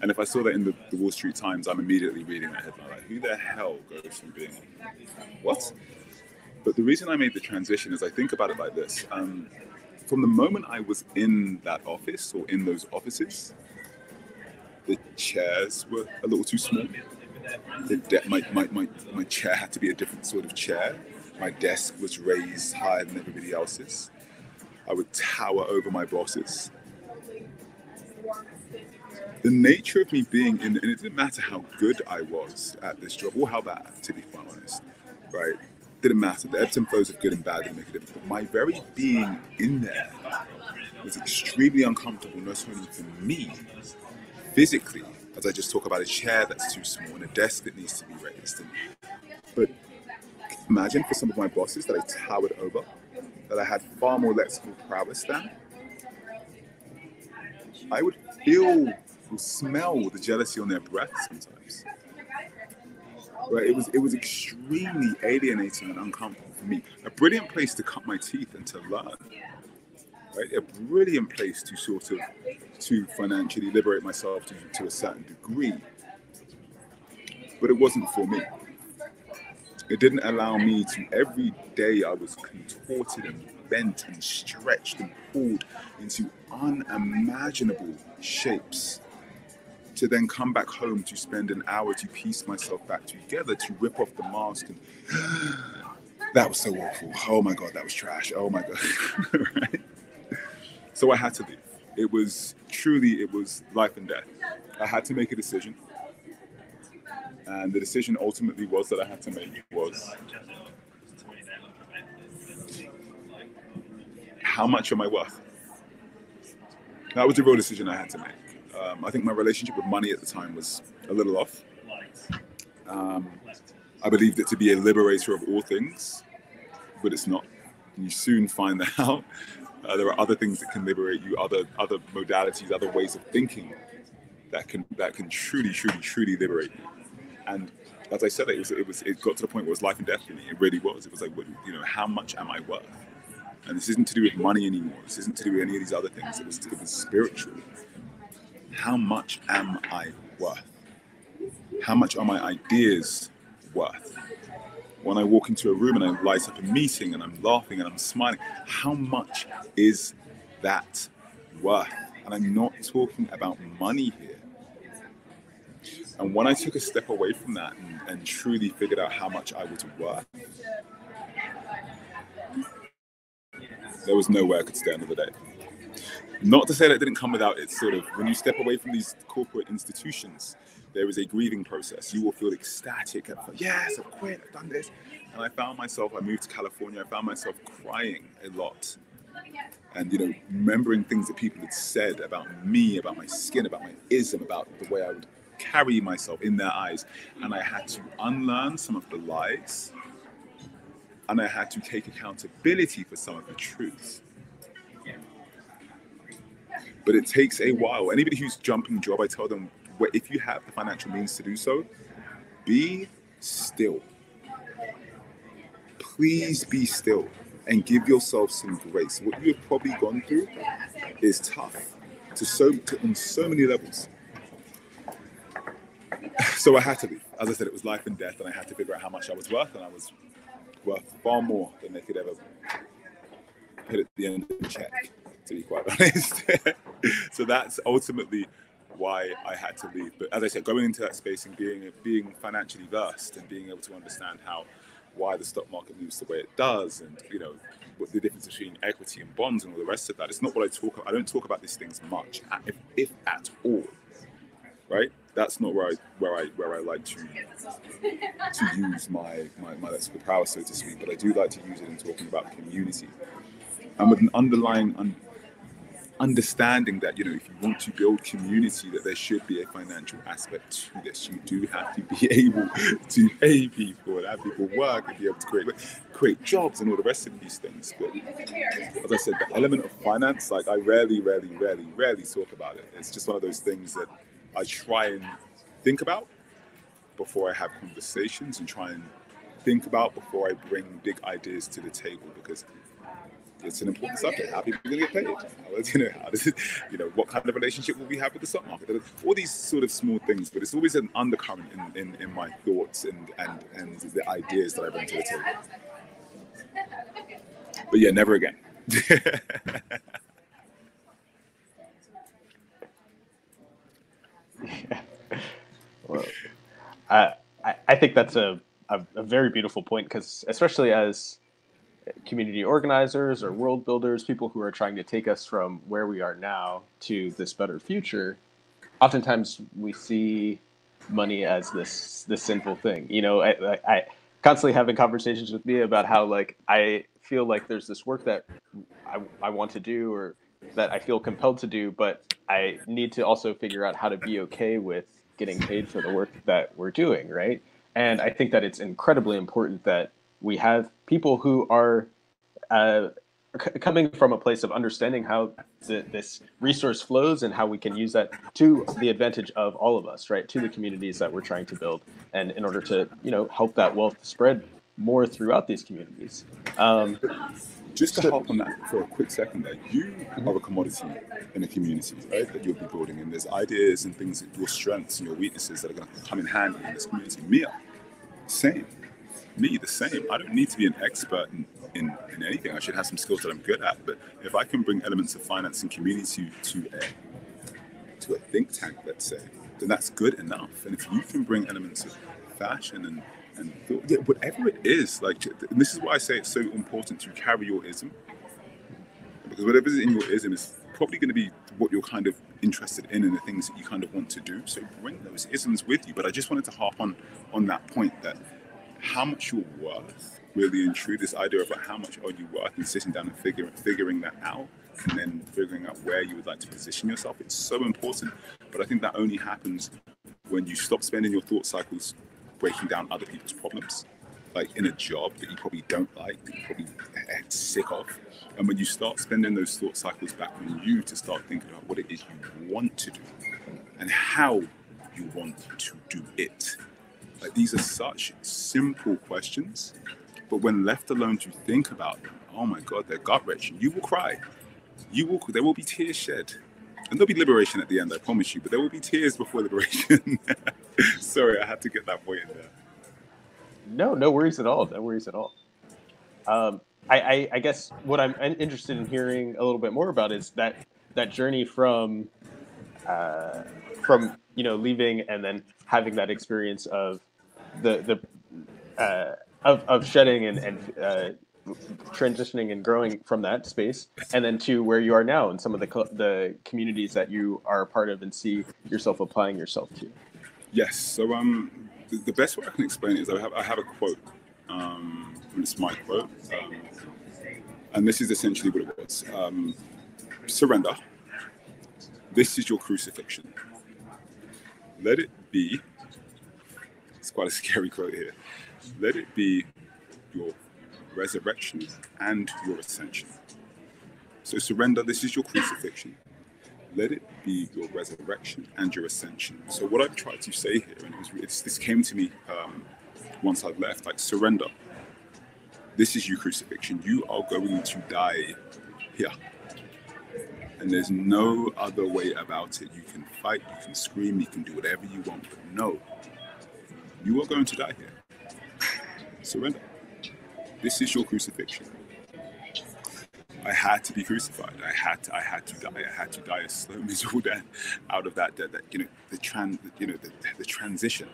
And if I saw that in the Wall Street Times, I'm immediately reading that headline. Like, who the hell goes from being what? But the reason I made the transition is I think about it like this. From the moment I was in that office or in those offices, the chairs were a little too small. My chair had to be a different sort of chair. My desk was raised higher than everybody else's. I would tower over my bosses. The nature of me being in, and it didn't matter how good I was at this job or how bad, to be quite honest, right? Didn't matter. The ebbs and flows of good and bad didn't make a difference. But my very being in there was extremely uncomfortable, not only for me, physically, as I just talk about a chair that's too small and a desk that needs to be raised. But imagine for some of my bosses that I towered over, that I had far more lexical prowess than, I would feel or smell the jealousy on their breath sometimes. Right? It was extremely alienating and uncomfortable for me. A brilliant place to cut my teeth and to learn. Right? A brilliant place to financially liberate myself to a certain degree. But it wasn't for me. It didn't allow me to, every day I was contorted and bent and stretched and pulled into unimaginable shapes, to then come back home to spend an hour to piece myself back together, to rip off the mask and that was so awful. Oh my God, that was trash. Oh my God. Right? So I had to leave. It was life and death. I had to make a decision. And the decision ultimately was that I had to make was, how much am I worth? That was the real decision I had to make. I think my relationship with money at the time was a little off. I believed it to be a liberator of all things, but it's not. You soon find that out. There are other things that can liberate you, other modalities, other ways of thinking that can truly liberate you. And as I said, it got to the point where it was life and death for me. It really was. It was like, how much am I worth? And this isn't to do with money anymore. This isn't to do with any of these other things. It was spiritual. How much am I worth? How much are my ideas worth? When I walk into a room and I light up a meeting and I'm laughing and I'm smiling, how much is that worth? And I'm not talking about money here. And when I took a step away from that and truly figured out how much I was worth, there was no way I could stay another day. Not to say that it didn't come without its sort of, when you step away from these corporate institutions, there is a grieving process. You will feel ecstatic. Yes, I've quit, I've done this. And I moved to California, I found myself crying a lot. And, remembering things that people had said about me, about my skin, about my ism, about the way I would carry myself in their eyes. And I had to unlearn some of the lies. And I had to take accountability for some of the truths. But it takes a while. Anybody who's jumping job, I tell them, if you have the financial means to do so, be still. Please be still and give yourself some grace. What you have probably gone through is tough on so many levels. So I had to leave. As I said, it was life and death, and I had to figure out how much I was worth, and I was worth far more than they could ever put at the end of the check, to be quite honest. So that's ultimately why I had to leave. But as I said, going into that space and being financially versed and being able to understand why the stock market moves the way it does, and what the difference between equity and bonds and all the rest of that. It's not what I talk about. I don't talk about these things much, if at all. Right? That's not where I like to use my superpower, so to speak. But I do like to use it in talking about community, and with an underlying understanding that if you want to build community, that there should be a financial aspect to this. You do have to be able to pay people and have people work and be able to create jobs and all the rest of these things. But as I said, the element of finance, like I rarely talk about it. It's just one of those things that I try and think about before I have conversations, and try and think about before I bring big ideas to the table, because it's an important subject. How are people going to get paid? How does it, what kind of relationship will we have with the stock market? All these sort of small things, but it's always an undercurrent in my thoughts and the ideas that I bring to the table. But yeah, never again.
Yeah. Well, I think that's a very beautiful point, because especially as community organizers or world builders, people who are trying to take us from where we are now to this better future, oftentimes we see money as this sinful thing. I constantly having conversations with Mia about how I feel like there's this work that I want to do, or that I feel compelled to do, but I need to also figure out how to be okay with getting paid for the work that we're doing, right? And I think that it's incredibly important that we have people who are coming from a place of understanding how this resource flows and how we can use that to the advantage of all of us, right? To the communities that we're trying to build, and in order to, help that wealth spread more throughout these communities.
Just to hop on that for a quick second there, you are a commodity in a community, right, that you'll be building, and there's ideas and things, your strengths and your weaknesses that are going to come in handy in this community. Mia, same. Me, the same. I don't need to be an expert in anything. I should have some skills that I'm good at, but if I can bring elements of finance and community to a think tank, let's say, then that's good enough. And if you can bring elements of fashion and and yeah, whatever it is, like, and this is why I say it's so important to carry your ism, because whatever is in your ism is probably going to be what you're kind of interested in and the things that you kind of want to do. So bring those isms with you. But I just wanted to harp on that point, that how much you're worth, really and truly, this idea of like, how much are you worth, and sitting down and figuring that out, and then figuring out where you would like to position yourself. It's so important. But I think that only happens when you stop spending your thought cycles breaking down other people's problems, like in a job that you probably don't like, that you're probably sick of. And when you start spending those thought cycles back on you to start thinking about what it is you want to do and how you want to do it. Like, these are such simple questions, but when left alone to think about them, oh my God, they're gut-wrenching. You will cry. There will be tears shed. And there'll be liberation at the end, I promise you, but there will be tears before liberation. Sorry, I had to get that point in there.
No worries at all. No worries at all. I guess what I'm interested in hearing a little bit more about is that journey from leaving and then having that experience of of shedding and transitioning and growing from that space, and then to where you are now and some of the communities that you are a part of and see yourself applying yourself to.
Yes. So the best way I can explain it is I have a quote. It's my quote, and this is essentially what it was. Surrender. This is your crucifixion. Let it be. It's quite a scary quote here. Let it be your resurrection and your ascension. So surrender, this is your crucifixion. Let it be your resurrection and your ascension. So what I've tried to say here, and this came to me once I've left, like, surrender. This is your crucifixion. You are going to die here. And there's no other way about it. You can fight, you can scream, you can do whatever you want, but no, you are going to die here. Surrender. This is your crucifixion. I had to be crucified. I had to die. I had to die a slow, miserable death out of that the transition.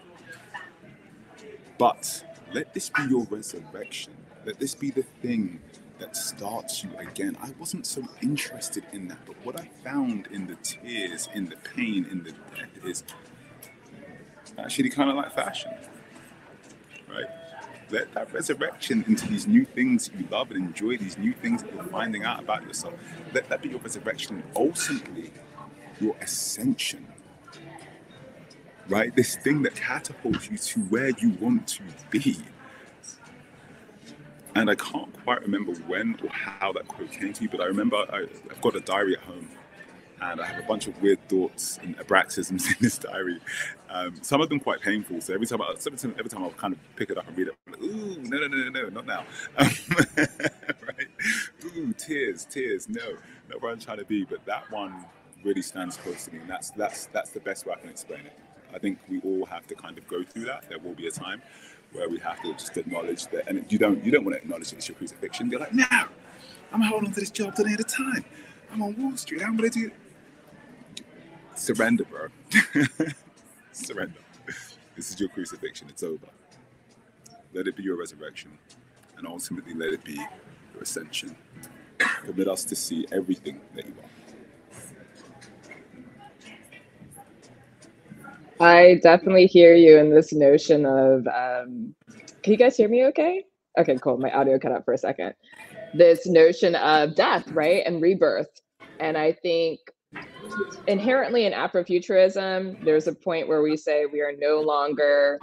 But let this be your resurrection. Let this be the thing that starts you again. I wasn't so interested in that, but what I found in the tears, in the pain, in the death is actually kind of like fashion, right? Let that resurrection into these new things that you love and enjoy, these new things that you're finding out about yourself. Let that be your resurrection, and ultimately your ascension, right? This thing that catapults you to where you want to be. And I can't quite remember when or how that quote came to me, but I remember I've got a diary at home, and I have a bunch of weird thoughts and Abraxasms in this diary. Some of them quite painful. So every time I'll kind of pick it up and read it, I'm like, ooh, no, not now. Right? Ooh, tears, no, not where I'm trying to be. But that one really stands close to me, and that's the best way I can explain it. I think we all have to kind of go through that. There will be a time where we have to just acknowledge that, and you don't want to acknowledge that it's your crucifixion. You're like, no, I'm holding on to this job till the end of time. I'm on Wall Street. I'm gonna do. Surrender, bro. Surrender. This is your crucifixion. It's over. Let it be your resurrection, and ultimately let it be your ascension. Permit us to see everything that you are.
I definitely hear you in this notion of, can you guys hear me okay? Okay, cool. My audio cut out for a second. This notion of death, right? And rebirth. And I think inherently in Afrofuturism, there's a point where we say we are no longer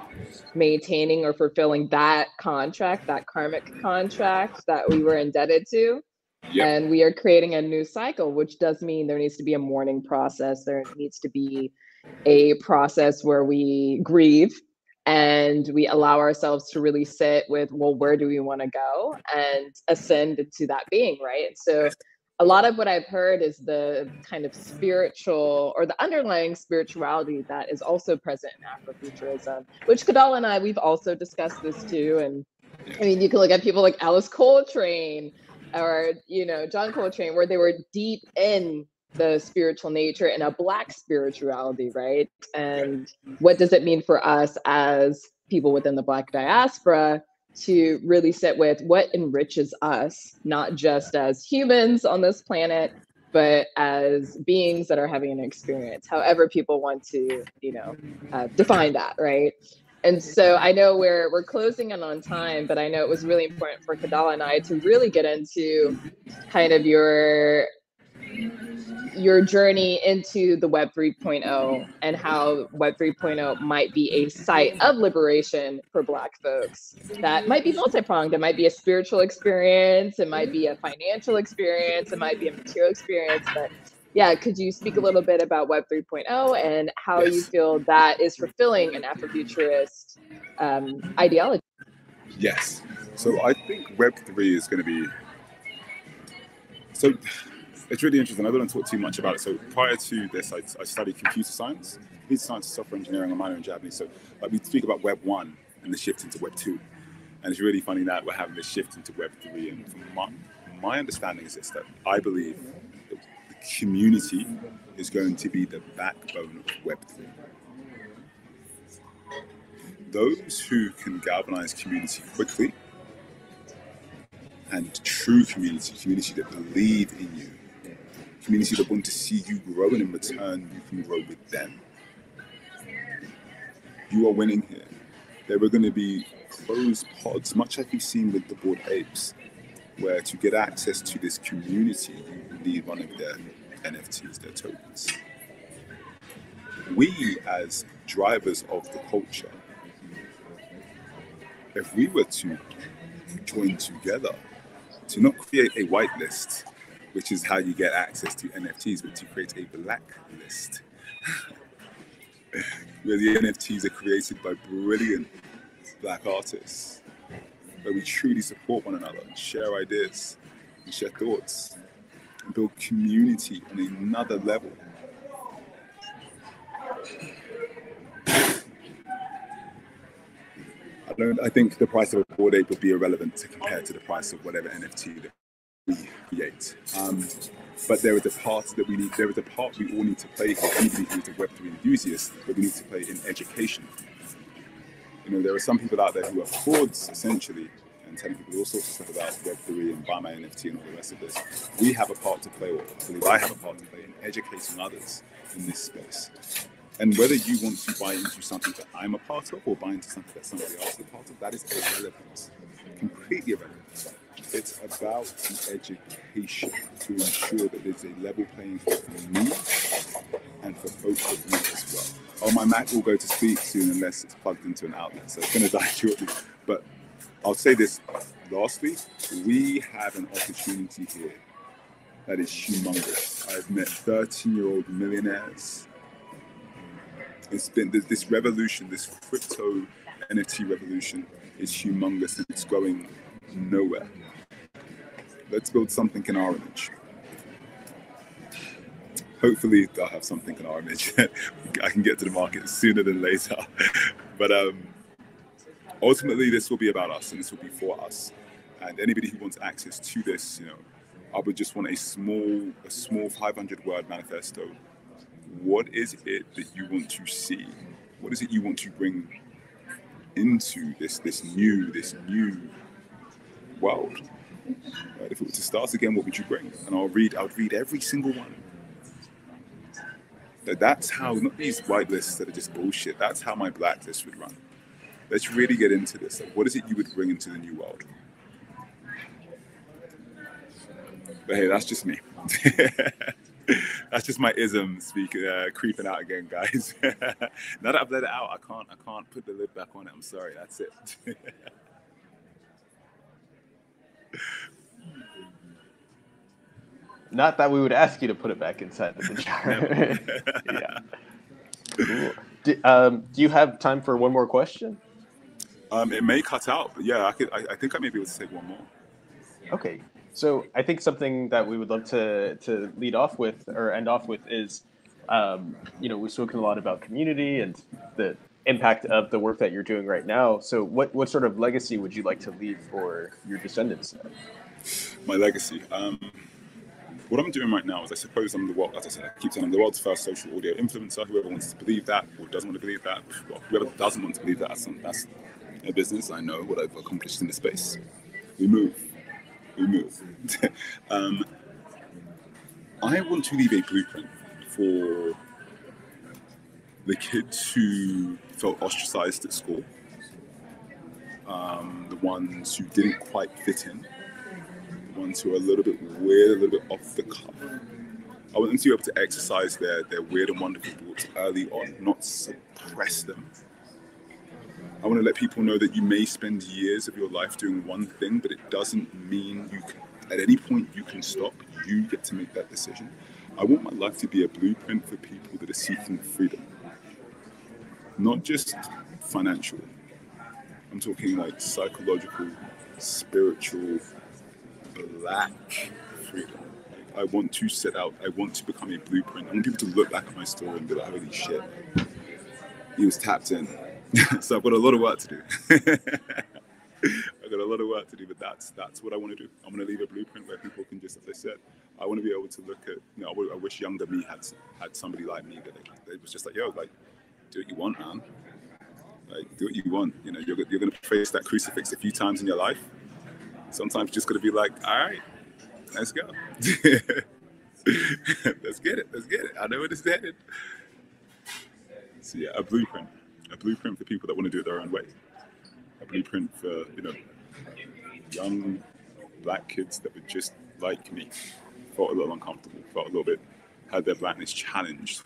maintaining or fulfilling that contract, that karmic contract that we were indebted to. Yep. And we are creating a new cycle, which does mean there needs to be a mourning process. There needs to be a process where we grieve and we allow ourselves to really sit with, well, where do we want to go, and ascend into that being, right? So a lot of what I've heard is the kind of spiritual or the underlying spirituality that is also present in Afrofuturism, which Kadal and I, we've also discussed this too. And I mean, you can look at people like Alice Coltrane or, John Coltrane, where they were deep in the spiritual nature and a Black spirituality, right? And what does it mean for us as people within the Black diaspora to really sit with what enriches us, not just as humans on this planet, but as beings that are having an experience, however people want to, define that, right? And so I know we're closing in on time, but I know it was really important for Kadala and I to really get into kind of your journey into the Web 3.0 and how Web 3.0 might be a site of liberation for Black folks. That might be multi-pronged. It might be a spiritual experience. It might be a financial experience. It might be a material experience. But yeah, could you speak a little bit about Web 3.0 and how you feel that is fulfilling an Afrofuturist ideology?
Yes. So I think Web 3 is going to be... So it's really interesting. I don't want to talk too much about it. So prior to this, I studied computer science, and software engineering, a minor in Japanese. So we speak about Web 1 and the shift into Web 2. And it's really funny that we're having this shift into Web 3. And from my understanding is this, that I believe that the community is going to be the backbone of Web 3. Those who can galvanize community quickly, and true community that believe in you, community that want to see you grow, and in return you can grow with them. You are winning here. There are going to be closed pods, much like you've seen with the Bored Apes, where to get access to this community, you need one of their NFTs, their tokens. We, as drivers of the culture, if we were to join together to not create a whitelist, which is how you get access to NFTs, but to create a blacklist, where the NFTs are created by brilliant Black artists, where we truly support one another and share ideas and share thoughts and build community on another level. I think the price of a Bored Ape would be irrelevant to compare to the price of whatever NFT that we create. But there is a part that we need. There is a part we all need to play here. Anybody who is a Web3 enthusiast, that we need to play in education. There are some people out there who are frauds, essentially, and telling people all sorts of stuff about Web3 and buy my NFT and all the rest of this. We have a part to play, or I believe I have a part to play in educating others in this space. And whether you want to buy into something that I'm a part of or buy into something that somebody else is a part of, that is irrelevant, completely irrelevant. It's about an education to ensure that there's a level playing field for me and for both of you as well. Oh, my Mac will go to sleep soon unless it's plugged into an outlet, so it's going to die shortly. But I'll say this lastly, we have an opportunity here that is humongous. I've met 13-year-old millionaires. It's been this revolution, this crypto NFT revolution is humongous and it's going nowhere. Let's build something in our image. Hopefully they'll have something in our image. I can get to the market sooner than later. But ultimately this will be about us and this will be for us. And anybody who wants access to this, I would just want a small 500-word manifesto. What is it that you want to see? What is it you want to bring into this new world? Right? If it were to start again, what would you bring? And I would read every single one. That's how, not these whitelists that are just bullshit, that's how my blacklist would run. Let's really get into this. What is it you would bring into the new world? But hey, that's just me. That's just my ism creeping out again, guys. Now that I've let it out, I can't put the lid back on it. I'm sorry, that's it.
Not that we would ask you to put it back inside the jar. Yeah. Cool. Do you have time for one more question?
It may cut out, but yeah, I think I may be able to take one more.
Okay. So I think something that we would love to lead off with or end off with is, we've spoken a lot about community and the impact of the work that you're doing right now. So what sort of legacy would you like to leave for your descendants?
My legacy. what I'm doing right now is, I suppose I'm the world, as I said, I keep saying I'm the world's first social audio influencer. Whoever wants to believe that or doesn't want to believe that, well, whoever doesn't want to believe that, that's a business. I know what I've accomplished in the space. We move. I want to leave a blueprint for the kids who felt ostracized at school, the ones who didn't quite fit in, the ones who are a little bit weird, a little bit off the cuff. I want them to be able to exercise their weird and wonderful thoughts early on, not suppress them. I want to let people know that you may spend years of your life doing one thing, but it doesn't mean you can, at any point you can stop. You get to make that decision. I want my life to be a blueprint for people that are seeking freedom. Not just financial. I'm talking like psychological, spiritual, black freedom. Like, I want to set out, I want to become a blueprint. I want people to look back at my story and be like, holy shit, he was tapped in. So I've got a lot of work to do. I've got a lot of work to do, but that's what I want to do. I'm going to leave a blueprint where people can just, as I said, I want to be able to look at, I wish younger me had somebody like me that it was just like, yo, like, do what you want, man. Like, do what you want. You're going to face that crucifix a few times in your life. Sometimes you're just going to be like, all right, let's go. Let's get it. I know where this is headed. So yeah, a blueprint for people that want to do it their own way. A blueprint for, young black kids that were just like me, felt a little uncomfortable, felt a little bit, had their blackness challenged.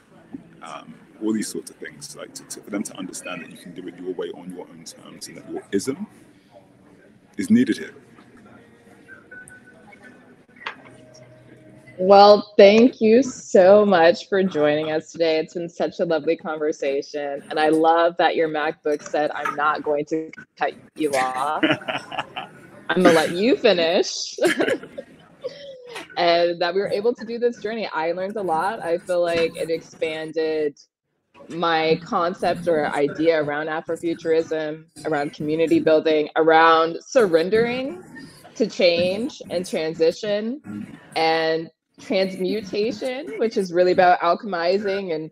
All these sorts of things, like for them to understand that you can do it your way on your own terms, and that your ism is needed here.
Well, thank you so much for joining us today. It's been such a lovely conversation. And I love that your MacBook said, I'm not going to cut you off. I'm going to let you finish. And that we were able to do this journey. I learned a lot. I feel like it expanded my concept or idea around Afrofuturism, around community building, around surrendering to change and transition, and transmutation, which is really about alchemizing and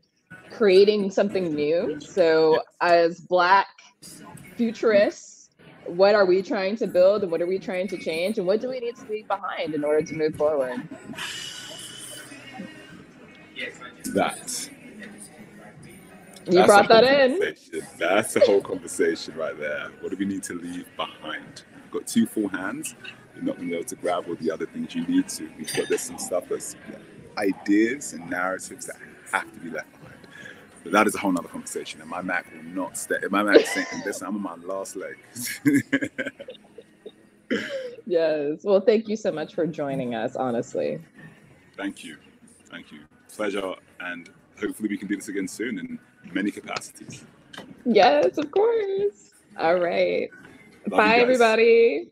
creating something new. So as Black futurists, what are we trying to build, and what are we trying to change, and what do we need to leave behind in order to move forward? You brought that in.
That's the whole conversation right there. What do we need to leave behind? We've got two full hands. You're not going to be able to grab all the other things you need to. There's some stuff that's ideas and narratives that have to be left behind. But that is a whole nother conversation. And my Mac will not stay. My Mac is saying, listen, I'm on my last leg.
Yes. Well, thank you so much for joining us, honestly.
Thank you. Pleasure. And hopefully we can do this again soon in many capacities.
Yes, of course. All right. Bye, everybody.